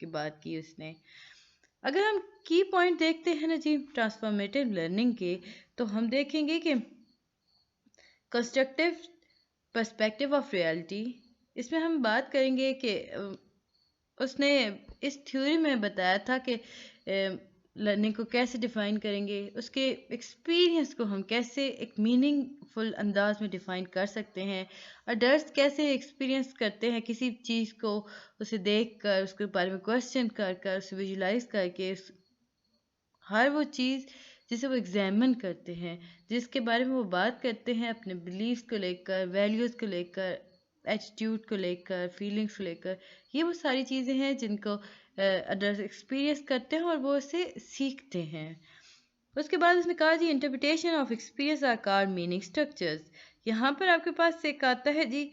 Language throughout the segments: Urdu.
کی بات کی اس نے. اگر ہم کی پوائنٹ دیکھتے ہیں نا جی ٹرانسفارمیٹیو لرننگ کے، تو ہم دیکھیں گے کہ کنسٹرکٹیو پرسپیکٹیو آف ریالٹی. اس میں ہم بات کریں گے کہ اس نے اس تھیوری میں بتایا تھا کہ لرننگ کو کیسے ڈیفائن کریں گے، اس کے ایکسپیرینس کو ہم کیسے ایک میننگ فل انداز میں ڈیفائن کر سکتے ہیں، اڈلٹس کیسے ایکسپیرینس کرتے ہیں کسی چیز کو، اسے دیکھ کر، اس کے بارے میں کوشچن کر کر، اسے ویژولائز کر کے، ہر وہ چیز جسے وہ ایگزامن کرتے ہیں، جس کے بارے میں وہ بات کرتے ہیں اپنے بلیفس کو لے کر، ویلیوز کو لے کر، ایٹیٹیوڈ کو لے کر، فیلنگس کو لے کر. یہ وہ ساری چیزیں ہیں جن کو ادرس ایکسپیرینس کرتے ہیں اور وہ اسے سیکھتے ہیں. اس کے بعد اس نے کہا جی interpretation of experience are called meaning structures. یہاں پر آپ کے پاس ایک آتا ہے جی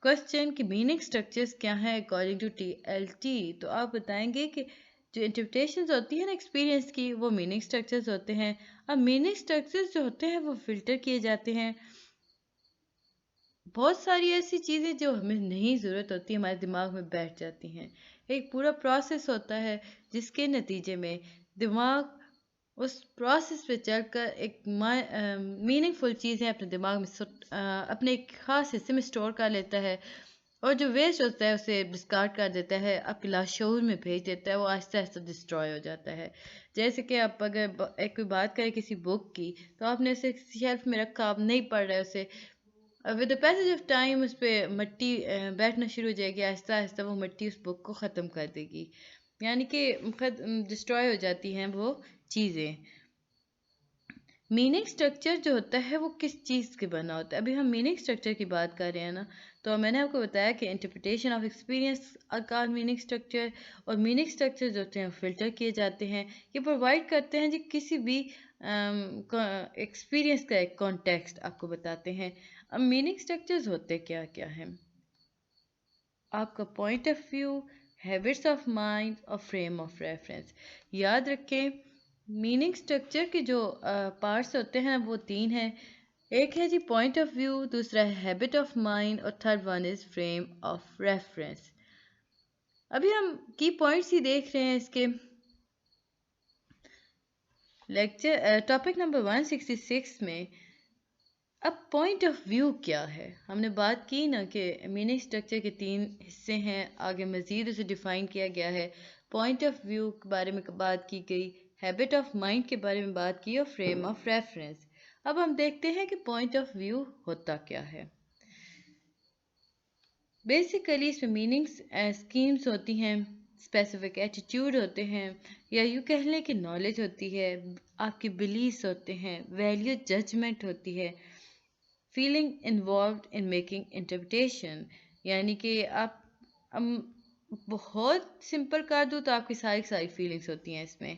کوشچن کہ میننگ اسٹرکچرز کیا ہیں according to T L T. تو آپ بتائیں گے کہ جو انٹرپریٹیشنز ہوتی ہیں نا ایکسپیرینس کی، وہ میننگ اسٹرکچرز ہوتے ہیں. اب میننگ اسٹرکچرز جو ہوتے ہیں وہ فلٹر کیے جاتے ہیں. بہت ساری ایسی چیزیں جو ہمیں نہیں ضرورت ہوتی ہمارے دماغ میں بیٹھ جاتی ہیں. ایک پورا پروسیس ہوتا ہے جس کے نتیجے میں دماغ اس پروسیس پہ چل کر ایک میننگ فل چیزیں اپنے دماغ میں اپنے ایک خاص حصے میں اسٹور کر لیتا ہے، اور جو ویسٹ ہوتا ہے اسے ڈسکارڈ کر دیتا ہے، آپ کے لاشعور میں بھیج دیتا ہے، وہ آہستہ آہستہ ڈسٹروائے ہو جاتا ہے. جیسے کہ آپ اگر کوئی بات کریں کسی بک کی، تو آپ نے اسے شیلف میں رکھا، آپ نہیں پڑھ رہے اسے، with the passage of time اس پہ مٹی بیٹھنا شروع ہو جائے گی، آہستہ آہستہ وہ مٹی اس بک کو ختم کر دے گی، یعنی کہ ڈسٹروائے ہو جاتی ہیں وہ چیزیں. میننگ اسٹرکچر جو ہوتا ہے وہ کس چیز کے بنا ہوتا ہے؟ ابھی ہم میننگ اسٹرکچر کی بات کر رہے ہیں نا، تو میں نے آپ کو بتایا کہ interpretation of experience are meaning structure, اور میننگ اسٹرکچر جو ہوتے ہیں فلٹر کیے جاتے ہیں. یہ پرووائڈ کرتے ہیں جی کسی بھی ایکسپیرینس کا ایک کانٹیکسٹ آپ کو بتاتے ہیں. اب میننگ اسٹرکچرز ہوتے کیا کیا ہیں؟ آپ کا point of view, habits of mind اور فریم آف ریفرنس. یاد رکھیں میننگ اسٹرکچر کے جو پارٹس ہوتے ہیں وہ 3 ہیں. ایک ہے جی پوائنٹ آف ویو، دوسرا ہے ہیبٹ آف مائنڈ، اور third one is frame of reference. ابھی ہم کی پوائنٹس ہی دیکھ رہے ہیں اس کے. لیکچر ٹاپک نمبر 166 میں اب پوائنٹ آف ویو کیا ہے؟ ہم نے بات کی نا کہ میننگ اسٹرکچر کے 3 حصے ہیں، آگے مزید اسے ڈیفائن کیا گیا ہے. پوائنٹ آف ویو کے بارے میں بات کی گئی، ہیبٹ آف مائنڈ کے بارے میں بات کی، اور فریم آف ریفرنس. اب ہم دیکھتے ہیں کہ پوائنٹ آف ویو ہوتا کیا ہے. بیسیکلی اس میں میننگس اسکیمس ہوتی ہیں، اسپیسیفک ایٹیٹیوڈ ہوتے ہیں، یا یوں کہہ لیں کہ نالج ہوتی ہے، آپ کی بلیفس ہوتے ہیں، ویلیو ججمنٹ ہوتی ہے، feeling involved in making interpretation. یعنی کہ آپ بہت سمپل کر دوں تو آپ کی ساری فیلنگس ہوتی ہیں اس میں.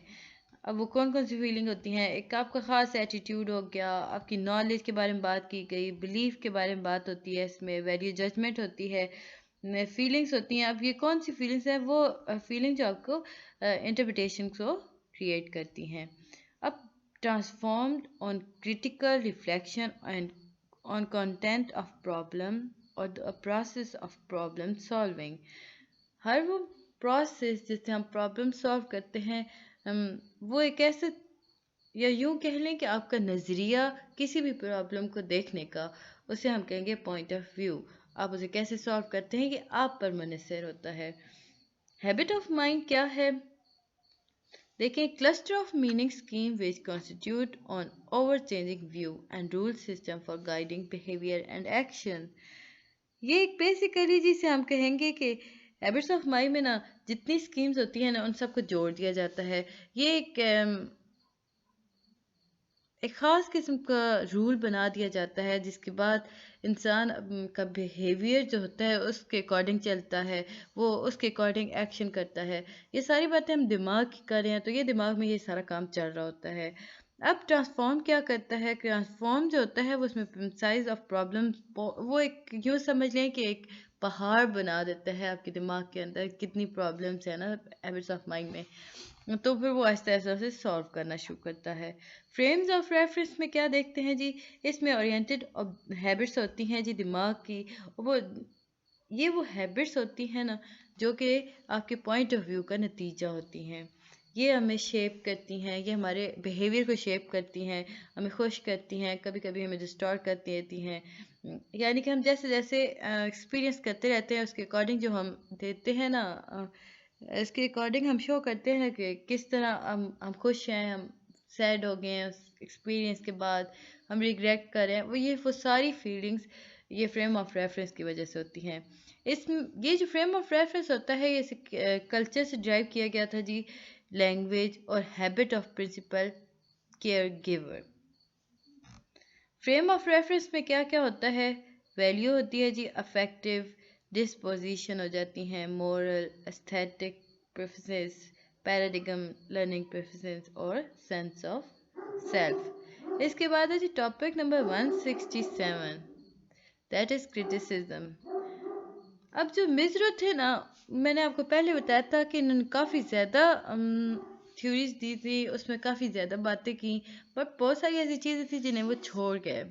اب وہ کون سی فیلنگ ہوتی ہیں؟ ایک آپ کا خاص ایٹیٹیوڈ ہو گیا، آپ کی نالج کے بارے میں بات کی گئی، بلیف کے بارے میں بات ہوتی ہے، اس میں ویلیو ججمنٹ ہوتی ہے، فیلنگس ہوتی ہیں. اب یہ کون سی فیلنگس ہیں؟ وہ فیلنگ جو آپ کو انٹرپریٹیشن کو کریٹ کرتی ہیں. اب transformed on critical reflection and on content of problem or the process of problem solving. ہر وہ پروسیس جس سے ہم پرابلم سالو کرتے ہیں، وہ ایک ایسے، یا یوں کہہ لیں کہ آپ کا نظریہ کسی بھی پرابلم کو دیکھنے کا، اسے ہم کہیں گے پوائنٹ آف ویو. آپ اسے کیسے سالو کرتے ہیں یہ آپ پر منحصر ہوتا ہے. ہیبٹ آف مائنڈ کیا ہے؟ دیکھیں cluster of meaning scheme which constitute on over changing view and rule system for guiding behaviour and action. یہ ایک بیسیکلی جسے ہم کہیں گے کہ ہیبٹس آف مائنڈ میں نا جتنی اسکیمز ہوتی ہیں نا ان سب کو جوڑ دیا جاتا ہے. یہ ایک خاص قسم کا رول بنا دیا جاتا ہے جس کے بعد انسان کا بیہیویئر جو ہوتا ہے اس کے اکارڈنگ چلتا ہے، وہ اس کے اکارڈنگ ایکشن کرتا ہے. یہ ساری باتیں ہم دماغ کی کر رہے ہیں تو یہ دماغ میں یہ سارا کام چل رہا ہوتا ہے. اب ٹرانسفارم کیا کرتا ہے؟ ٹرانسفارم جو ہوتا ہے وہ اس میں سائز آف پرابلم، وہ ایک یوں سمجھ لیں کہ ایک پہاڑ بنا دیتا ہے آپ کے دماغ کے اندر، کتنی پرابلمس ہیں نا ہیبٹس آف مائنڈ میں، تو پھر وہ آہستہ آہستہ سے سالو کرنا شروع کرتا ہے. فریمز آف ریفرنس میں کیا دیکھتے ہیں جی؟ اس میں اورینٹڈ ہیبٹس ہوتی ہیں جی دماغ کی. وہ ہیبٹس ہوتی ہیں نا جو کہ آپ کے پوائنٹ آف ویو کا نتیجہ ہوتی ہیں. یہ ہمیں شیپ کرتی ہیں، یہ ہمارے بیہیویئر کو شیپ کرتی ہیں، ہمیں خوش کرتی ہیں، کبھی کبھی ہمیں ڈسٹارٹ کرتی رہتی ہیں. یعنی کہ ہم جیسے جیسے ایکسپیرینس کرتے رہتے ہیں اس کے اکارڈنگ جو ہم دیتے ہیں نا، اس کے اکارڈنگ ہم شو کرتے ہیں کہ کس طرح ہم خوش ہیں، ہم سیڈ ہو گئے ہیں اس ایکسپیرینس کے بعد، ہم ریگریٹ کر رہے ہیں. وہ ساری فیلنگس یہ فریم آف ریفرنس کی وجہ سے ہوتی ہیں. یہ جو فریم آف ریفرنس ہوتا ہے یہ کلچر سے ڈرائیو کیا گیا تھا جی، لینگویج اور habit of principle care giver. Frame of reference میں کیا کیا ہوتا ہے؟ ویلیو ہوتی ہے جی، افیکٹو ڈسپوزیشن ہو جاتی ہیں، moral, aesthetic preference, paradigm, learning preference اور سینس آف سیلف. اس کے بعد ہے جی topic number 167، that is criticism. اب جو مزرو تھے نا، میں نے آپ کو پہلے بتایا تھا کہ انہوں نے کافی زیادہ تھیوریز دی تھی، اس میں کافی زیادہ باتیں کی، بٹ بہت ساری ایسی چیزیں تھیں جنہیں وہ چھوڑ گئے.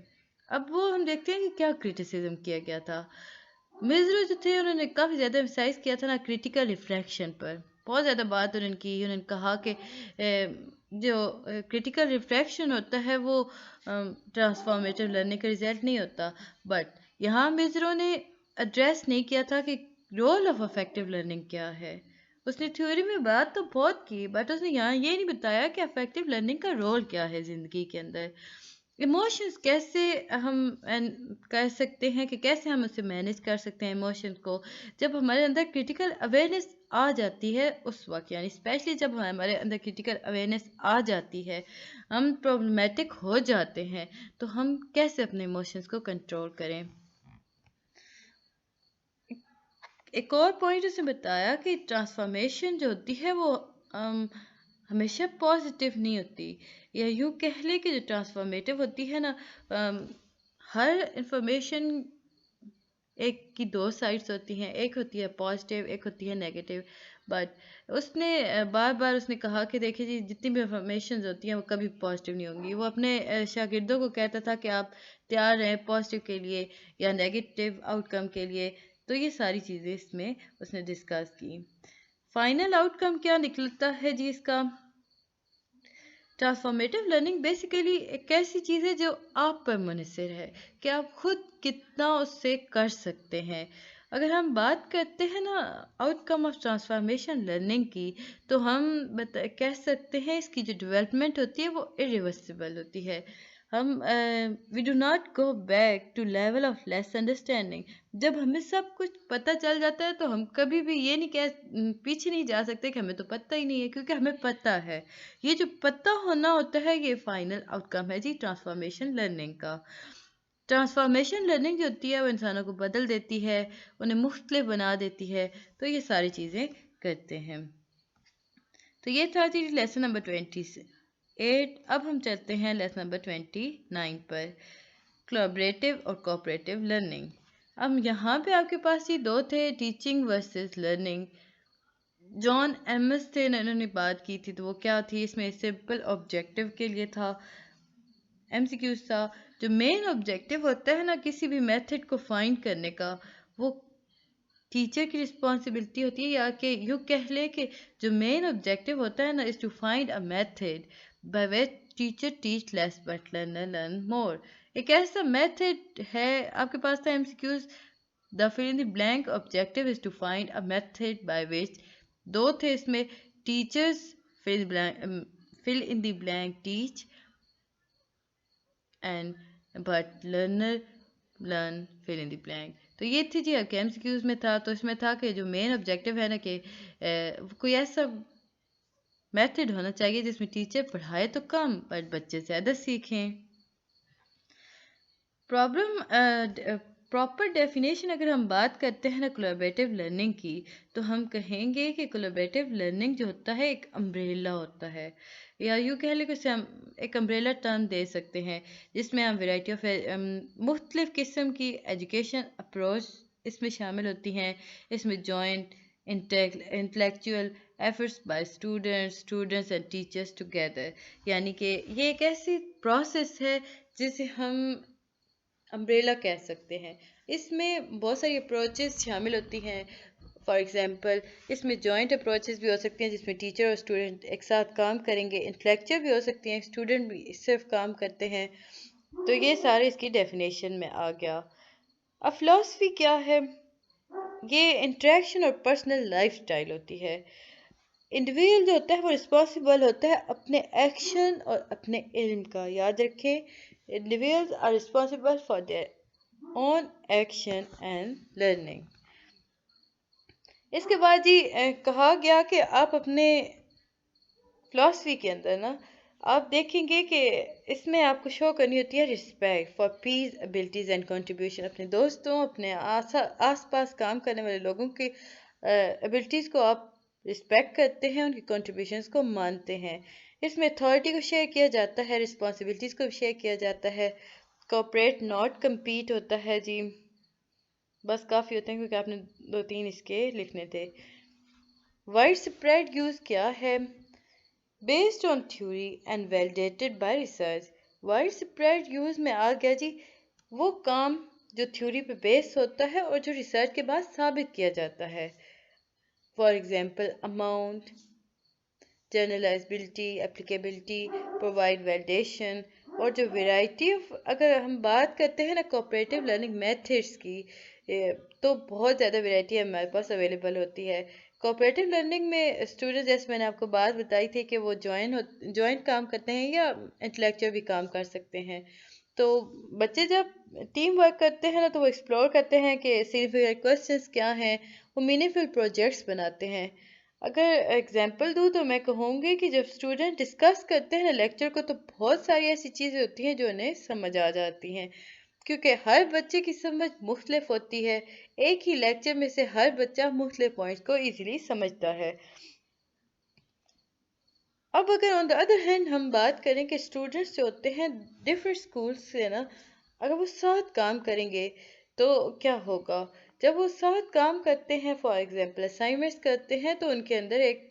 اب وہ ہم دیکھتے ہیں کہ کیا کریٹیسزم کیا گیا تھا. مزرو جو تھے انہوں نے کافی زیادہ ایمفسائز کیا تھا نا کریٹیکل ریفلیکشن پر. بہت زیادہ بات انہوں نے کی. انہوں نے کہا کہ جو کریٹیکل ریفلیکشن ہوتا ہے وہ ٹرانسفارمیٹیو لرننگ کا رزلٹ نہیں ہوتا. بٹ یہاں مزرو نے ایڈریس نہیں کیا تھا کہ رول آف افیکٹو لرننگ کیا ہے. اس نے تھیوری میں بات تو بہت کی، بٹ اس نے یہاں یہ نہیں بتایا کہ افیکٹو لرننگ کا رول کیا ہے زندگی کے اندر. ایموشنز کیسے ہم کر سکتے ہیں، کہ کیسے ہم اسے مینیج کر سکتے ہیں ایموشنز کو، جب ہمارے اندر کریٹیکل اویئرنیس آ جاتی ہے اس وقت. یعنی اسپیشلی جب ہمارے اندر کریٹیکل اویئرنیس آ جاتی ہے، ہم پرابلمیٹک ہو جاتے ہیں، تو ہم کیسے اپنے ایموشنز کو کنٹرول کریں. ایک اور پوائنٹ اس نے بتایا کہ ٹرانسفارمیشن جو ہوتی ہے وہ ہمیشہ پازیٹیو نہیں ہوتی، یا یوں کہہ لیں کہ جو ٹرانسفارمیٹیو ہوتی ہے نا، ہر انفارمیشن ایک کی دو سائڈس ہوتی ہیں، ایک ہوتی ہے پازیٹیو، ایک ہوتی ہے نیگیٹیو. بٹ اس نے بار بار اس نے کہا کہ دیکھیں جی جتنی بھی انفارمیشنز ہوتی ہیں وہ کبھی پازیٹیو نہیں ہوں گی. وہ اپنے شاگردوں کو کہتا تھا کہ آپ تیار رہیں پازیٹیو کے لیے یا نیگیٹیو آؤٹ کم کے لیے. تو یہ ساری چیزیں اس میں اس نے ڈسکس کی. فائنل آؤٹ کم کیا نکلتا ہے جی اس کا؟ ٹرانسفارمیٹیو لرننگ بیسیکلی ایک ایسی چیز ہے جو آپ پر منحصر ہے کہ آپ خود کتنا اس سے کر سکتے ہیں. اگر ہم بات کرتے ہیں نا out come of transformation learning کی، تو ہم کہہ سکتے ہیں اس کی جو ڈیولپمنٹ ہوتی ہے وہ irreversible ہوتی ہے. ہم we do not go back to level of less understanding. جب ہمیں سب کچھ پتہ چل جاتا ہے تو ہم کبھی بھی یہ نہیں پیچھے نہیں جا سکتے کہ ہمیں تو پتہ ہی نہیں ہے، کیونکہ ہمیں پتہ ہے. یہ جو پتہ ہونا ہوتا ہے یہ فائنل آؤٹ کم ہے جی ٹرانسفارمیشن لرننگ کا. ٹرانسفارمیشن لرننگ جو ہوتی ہے وہ انسانوں کو بدل دیتی ہے، انہیں مختلف بنا دیتی ہے. تو یہ ساری چیزیں کرتے ہیں. تو یہ تھا جی لیسن نمبر 28. اب ہم چلتے ہیں لیسن نمبر 29 پر، کولیبریٹیو اور کوآپریٹیو لرننگ. اب یہاں پہ آپ کے پاس یہ دو تھے، ٹیچنگ ورسز لرننگ. جان ایمس تھے، انہوں نے بات کی تھی. تو وہ کیا تھی؟ اس میں سمپل آبجیکٹیو کے لیے تھا، ایم سی کیوز تھا. جو مین آبجیکٹیو ہوتا ہے نا کسی بھی میتھڈ کو فائنڈ کرنے کا، وہ ٹیچر کی رسپانسبلٹی ہوتی ہے، یا کہ یوں کہہ لے کہ جو مین آبجیکٹیو ہوتا ہے نا is to find a method by which teacher teach less but learn more. ایک ایسا میتھڈ ہے آپ کے پاس تھا M C Qs. The fill in the blank objective is to find a method by which, دو تھے اس میں، teachers fill in the blank teach and but learner learn fill in the blank. تو یہ تھی جی آپ کے ایم سی کیوز میں تھا. تو اس میں تھا کہ جو مین آبجیکٹیو ہے نا کہ کوئی ایسا میتھڈ ہونا چاہیے جس میں ٹیچر پڑھائے تو کم بٹ بچے زیادہ سیکھیں. پراپر ڈیفینیشن اگر ہم بات کرتے ہیں نا کولیبریٹیو لرننگ کی، تو ہم کہیں گے کہ کولیبریٹیو لرننگ جو ہوتا ہے ایک امبریلا ہوتا ہے، یا یوں کہہ لیں کہ اسے ہم ایک امبریلا ٹرم دے سکتے ہیں، جس میں ہم ویرائٹی آف مختلف قسم کی ایجوکیشن اپروچ اس میں شامل ہوتی ہیں. اس میں joint intellectual efforts by students and teachers together. یعنی کہ یہ ایک ایسی پروسیس ہے جسے ہم امبریلا کہہ سکتے ہیں. اس میں بہت ساری اپروچز شامل ہوتی ہیں. فار ایگزامپل اس میں جوائنٹ اپروچز بھی ہو سکتے ہیں جس میں ٹیچر اور اسٹوڈنٹ ایک ساتھ کام کریں گے. انٹلیکچر بھی ہو سکتی ہیں, اسٹوڈنٹ بھی صرف کام کرتے ہیں. تو یہ سارے اس کی ڈیفینیشن میں آ گیا. اب فلاسفی کیا ہے؟ یہ انٹریکشن اور پرسنل لائف سٹائل ہوتی ہے. انڈیویجول جو ہوتا ہے وہ رسپانسیبل ہوتا ہے اپنے ایکشن اور اپنے علم کا. یاد رکھیں, individuals are responsible for their own action and learning. اس کے بعد جی کہا گیا کہ آپ اپنے فلاسفی کے اندر نا آپ دیکھیں گے کہ اس میں آپ کو شو کرنی ہوتی ہے respect for peers abilities and contribution. اپنے دوستوں, اپنے آس پاس کام کرنے والے لوگوں کی ابیلٹیز کو آپ رسپیکٹ کرتے ہیں, ان کی کنٹریبیوشنز کو مانتے ہیں. اس میں اتھارٹی کو شیئر کیا جاتا ہے, رسپانسبلٹیز کو بھی شیئر کیا جاتا ہے. کوپریٹ ناٹ کمپیٹ ہوتا ہے جی. بس کافی ہوتے ہیں کیونکہ آپ نے 2-3 اس کے لکھنے تھے. وائڈ اسپریڈ یوز کیا ہے؟ Based on theory and validated by research. Widespread use میں آ گیا جی وہ کام جو تھیوری پہ بیس ہوتا ہے اور جو ریسرچ کے بعد ثابت کیا جاتا ہے. For example amount, generalisability, applicability, provide validation. اور جو ویرائٹی آف, اگر ہم بات کرتے ہیں نا کوآپریٹیو لرننگ میتھڈس کی, تو بہت زیادہ ویرائٹی ہمارے پاس اویلیبل ہوتی ہے. کوآپریٹیو لرننگ میں اسٹوڈنٹ, جیسے میں نے آپ کو بات بتائی تھی کہ وہ جوائنٹ کام کرتے ہیں یا انٹلیکچر بھی کام کر سکتے ہیں. تو بچے جب ٹیم ورک کرتے ہیں نا تو وہ ایکسپلور کرتے ہیں کہ سگنیفیکنٹ کوسچنس کیا ہیں, وہ میننگ فل پروجیکٹس بناتے ہیں. اگر ایگزامپل دوں تو میں کہوں گی کہ جب اسٹوڈنٹ ڈسکس کرتے ہیں لیکچر کو تو بہت ساری ایسی چیزیں ہوتی ہیں جو انہیں سمجھ آ جاتی ہیں, کیونکہ ہر بچے کی سمجھ مختلف ہوتی ہے. ایک ہی لیکچر میں سے ہر بچہ مختلف پوائنٹس کو ایزیلی سمجھتا ہے. اب اگر آن دا ادر ہینڈ ہم بات کریں کہ اسٹوڈنٹس جو ہوتے ہیں ڈفرینٹ اسکولس سے نا, اگر وہ ساتھ کام کریں گے تو کیا ہوگا؟ جب وہ ساتھ کام کرتے ہیں, فار ایگزامپل اسائنمنٹس کرتے ہیں, تو ان کے اندر ایک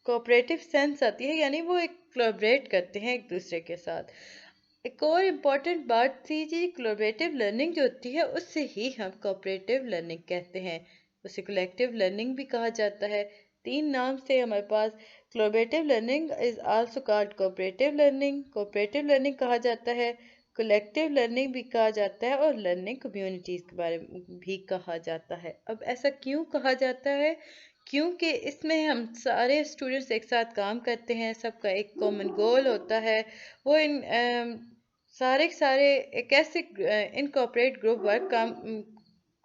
کوآپریٹیو سینس آتی ہے, یعنی وہ ایک کولابریٹ کرتے ہیں ایک دوسرے کے ساتھ. ایک اور امپورٹنٹ بات تھی جی, کولابریٹیو لرننگ جو ہوتی ہے اس سے ہی ہم کوآپریٹیو لرننگ کہتے ہیں. اسے کلیکٹیو لرننگ بھی کہا جاتا ہے. 3 نام سے ہمارے پاس. Collaborative learning is also called cooperative learning, cooperative learning کہا جاتا ہے, کلیکٹیو لرننگ بھی کہا جاتا ہے, اور لرننگ کمیونٹیز کے بارے میں بھی کہا جاتا ہے. اب ایسا کیوں کہا جاتا ہے؟ کیونکہ اس میں ہم سارے اسٹوڈنٹس ایک ساتھ کام کرتے ہیں, سب کا ایک کامن گول ہوتا ہے. وہ سارے ایک ایسے انکارپوریٹ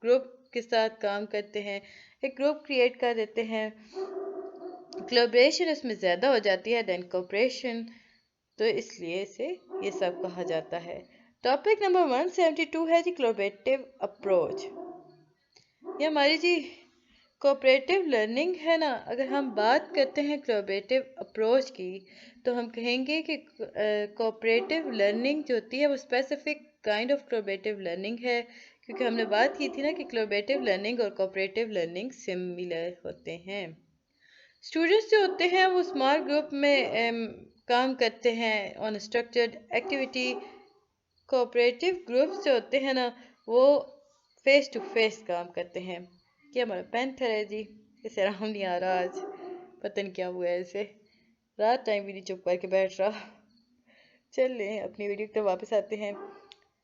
گروپ کے ساتھ کام کرتے ہیں, ایک گروپ کریٹ کر دیتے ہیں. کولابریشن اس میں زیادہ ہو جاتی ہے دین کوآپریشن, تو اس لیے اسے یہ سب کہا جاتا ہے. ٹاپک نمبر 172 ہے جی کولابریٹیو اپروچ. یہ ہماری جی کوآپریٹیو لرننگ ہے نا. اگر ہم بات کرتے ہیں کولابریٹیو اپروچ کی تو ہم کہیں گے کہ کوآپریٹیو لرننگ جو ہوتی ہے وہ اسپیسیفک کائنڈ آف کولابریٹیو لرننگ ہے, کیونکہ ہم نے بات کی تھی نا کہ کولابریٹیو لرننگ اور کوآپریٹیو لرننگ سملر ہوتے ہیں. اسٹوڈنٹس جو ہوتے ہیں وہ اسمال گروپ میں کام کرتے ہیں آن اسٹرکچرڈ ایکٹیویٹی. کوآپریٹیو گروپس جو ہوتے ہیں نا وہ فیس ٹو فیس کام کرتے ہیں. یہ ہمارا پینتھر ہے جی, اسے آرام نہیں آ رہا آج, پتہ نہیں کیا ہوا ہے اسے, رات ٹائم بھی نہیں چپ کر کے بیٹھ رہا. چل لیں اپنی ویڈیو پہ واپس آتے ہیں.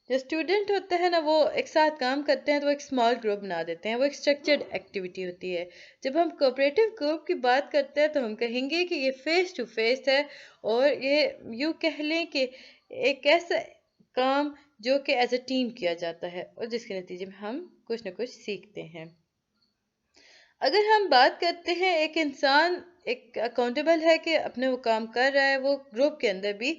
جو اسٹوڈنٹ ہوتے ہیں نا وہ ایک ساتھ کام کرتے ہیں تو وہ ایک اسمال گروپ بنا دیتے ہیں, وہ ایک اسٹرکچرڈ ایکٹیویٹی ہوتی ہے. جب ہم کوآپریٹیو گروپ کی بات کرتے ہیں تو ہم کہیں گے کہ یہ فیس ٹو فیس ہے, اور یہ یوں کہہ لیں کہ ایک ایسا کام جو کہ ایز اے ٹیم کیا جاتا ہے, اور جس کے نتیجے میں ہم کچھ نہ کچھ سیکھتے ہیں. اگر ہم بات کرتے ہیں ایک انسان ایک اکاؤنٹیبل ہے کہ اپنے وہ کام کر رہا ہے, وہ گروپ کے اندر بھی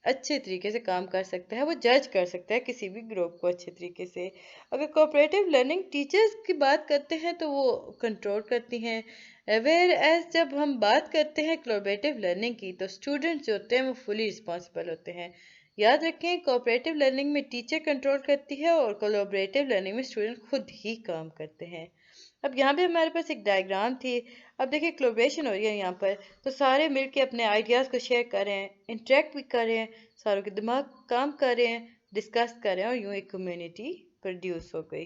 اچھے طریقے سے کام کر سکتا ہے, وہ جج کر سکتا ہے کسی بھی گروپ کو اچھے طریقے سے. اگر کوآپریٹیو لرننگ ٹیچرز کی بات کرتے ہیں تو وہ کنٹرول کرتی ہیں, ویئر ایز جب ہم بات کرتے ہیں کولابریٹیو لرننگ کی تو اسٹوڈنٹس جو ہوتے ہیں وہ فلی رسپانسبل ہوتے ہیں. یاد رکھیں کوآپریٹیو لرننگ میں ٹیچر کنٹرول کرتی ہے اور کولابریٹیو لرننگ میں اسٹوڈنٹ خود ہی کام کرتے ہیں. اب یہاں پہ ہمارے پاس ایک ڈائیگرام تھی. اب دیکھیں کولابریشن ہو رہی ہے یہاں پر, تو سارے مل کے اپنے آئیڈیاز کو شیئر کر رہے ہیں, انٹریکٹ بھی کر رہے ہیں, ساروں کے دماغ کام کر رہے ہیں, ڈسکس کر رہے ہیں, اور یوں ایک کمیونٹی پروڈیوس ہو گئی.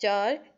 4